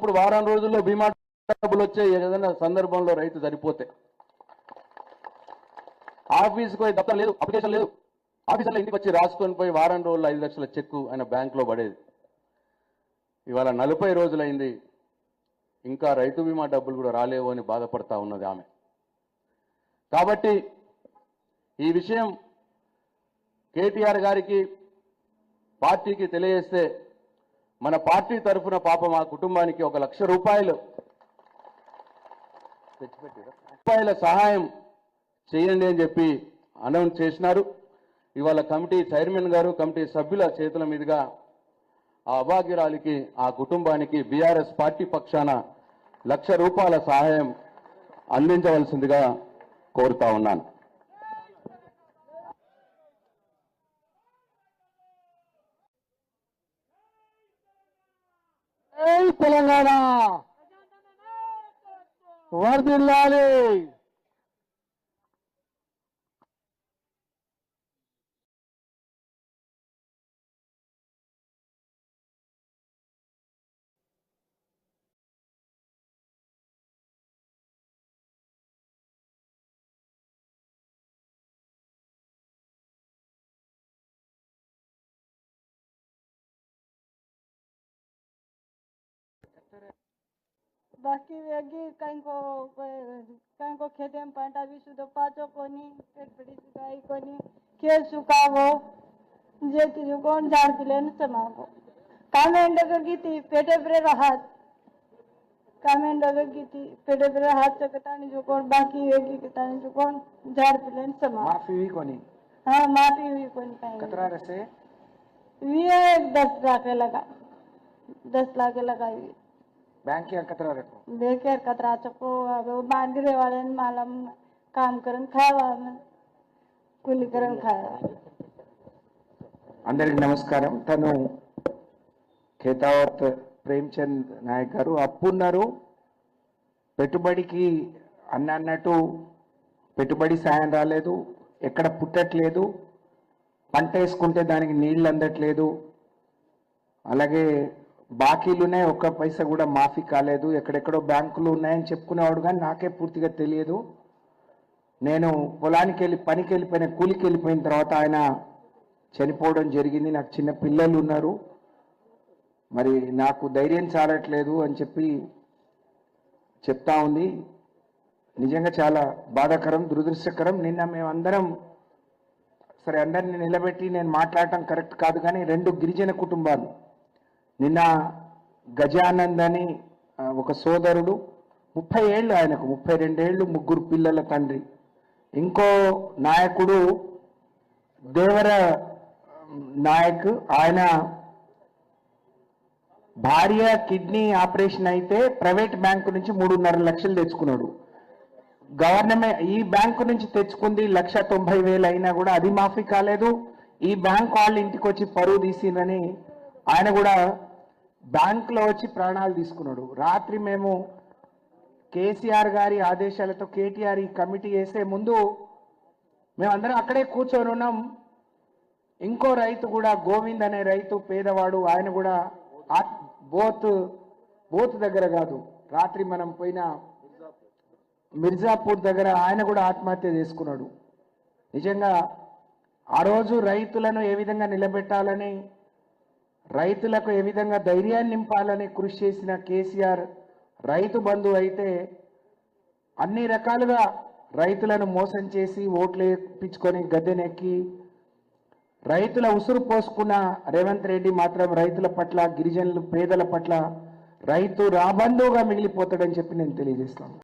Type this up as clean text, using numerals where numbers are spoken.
అప్పుడు వారం రోజుల్లో బీమా డబ్బులు వచ్చే ఏదైనా సందర్భంలో రైతు సరిపోతే ఆఫీస్కి పోయి దత్తత లేదు, అప్లికేషన్ లేదు, ఆఫీసర్లో ఇంటికి వచ్చి రాసుకొని పోయి వారం రోజుల్లో 5 లక్షల చెక్కు ఆయన బ్యాంకులో పడేది. ఇవాళ 40 రోజులైంది, ఇంకా రైతు బీమా డబ్బులు కూడా రాలేవు అని బాధపడతా ఉన్నది ఆమె. కాబట్టి ఈ విషయం కేటీఆర్ గారికి పార్టీకి తెలియజేస్తే మన పార్టీ తరఫున పాపం ఆ కుటుంబానికి 1 లక్ష రూపాయలు సహాయం చేయండి అని చెప్పి అనౌన్స్ చేసినారు. ఇవాళ కమిటీ చైర్మన్ గారు కమిటీ సభ్యుల చేతుల మీదుగా ఆ అభాగ్యురాలికి ఆ కుటుంబానికి బీఆర్ఎస్ పార్టీ పక్షాన 1 లక్ష రూపాయల సహాయం అందించవలసిందిగా కోరుతా ఉన్నాను. తెలంగాణ వర్ధిల్లాలి. बाकी वेगी कहीं को खेते में पंटा भी सुधो पाचो कोनी पेट पड़ी सुधाई कोनी खेत सुखावो जे तुझे कौन झाड़ पिले न समागो कामेंड गीती पेटे पर राहत कामेंड गीती पेटे पर राहत से कतानी जो कौन बाकी वेगी कतानी जो कौन झाड़ पिले न समागो माफी हुई कोनी? हाँ माफी हुई कोनी कहीं कतरा रसे वी 10 लाख लगा 10 लाख लगाई बैंक के कतरा रखो बेकर कतरा चको अब मांगरे वाले मालम काम करन खावा కూలి కరం ఖాయా. అందరికి నమస్కారం. తను ఖేతావత్ ప్రేమ్చంద్ నాయక్ గారు అప్పున్నారు, పెట్టుబడికి అన్నట్టు పెట్టుబడి సాయం రాలేదు, ఎక్కడ పుట్టట్లేదు, పంట వేసుకుంటే దానికి నీళ్ళు అందట్లేదు, అలాగే బాకీలు ఉన్నాయి, 1 పైసా కూడా మాఫీ కాలేదు, ఎక్కడెక్కడో బ్యాంకులు ఉన్నాయని చెప్పుకునేవాడు కానీ నాకే పూర్తిగా తెలియదు. నేను పొలానికి వెళ్ళి పనికి వెళ్ళిపోయిన కూలికి వెళ్ళిపోయిన తర్వాత ఆయన చనిపోవడం జరిగింది. నాకు చిన్న పిల్లలు ఉన్నారు, మరి నాకు ధైర్యం చాలట్లేదు అని చెప్పి చెప్తా ఉంది. నిజంగా చాలా బాధాకరం, దురదృష్టకరం. నిన్న మేమందరం సరే అందరిని నిలబెట్టి నేను మాట్లాడటం కరెక్ట్ కాదు కానీ 2 గిరిజన కుటుంబాలు, నిన్న గజానంద్ అని ఒక సోదరుడు 30 ఏళ్ళు, ఆయనకు 32 ఏళ్ళు, 3 పిల్లల తండ్రి. ఇంకో నాయకుడు దేవర నాయక్, ఆయన భార్య కిడ్నీ ఆపరేషన్ అయితే ప్రైవేట్ బ్యాంకు నుంచి 3.5 లక్షలు తెచ్చుకున్నాడు. గవర్నమెంట్ ఈ బ్యాంకు నుంచి తెచ్చుకుంది 1,90,000 అయినా కూడా అది మాఫీ కాలేదు. ఈ బ్యాంక్ వాళ్ళ ఇంటికి వచ్చి పరువు తీసిందని ఆయన కూడా బ్యాంకులో వచ్చి ప్రాణాలు తీసుకున్నాడు. రాత్రి మేము కేసీఆర్ గారి ఆదేశాలతో కేటీఆర్ ఈ కమిటీ వేసే ముందు మేమందరం అక్కడే కూర్చొని ఉన్నాం. ఇంకో రైతు కూడా గోవింద్ అనే రైతు పేదవాడు, ఆయన కూడా బోత్ దగ్గర కాదు, రాత్రి మనం పోయిన మిర్జాపూర్ దగ్గర ఆయన కూడా ఆత్మహత్య చేసుకున్నాడు. నిజంగా ఆ రోజు రైతులను ఏ విధంగా నిలబెట్టాలని, రైతులకు ఏ విధంగా ధైర్యాన్ని నింపాలని కృషి చేసిన కేసీఆర్ రైతు బంధువు అయితే అన్ని రకాలుగా రైతులను మోసం చేసి ఓట్లు వేయించుకొని గద్దెనెక్కి రైతుల ఉసురు పోసుకున్న రేవంత్ రెడ్డి మాత్రం రైతుల పట్ల, గిరిజనులు పేదల పట్ల రైతు రాబంధువుగా మిగిలిపోతాడని చెప్పి నేను తెలియజేస్తాను.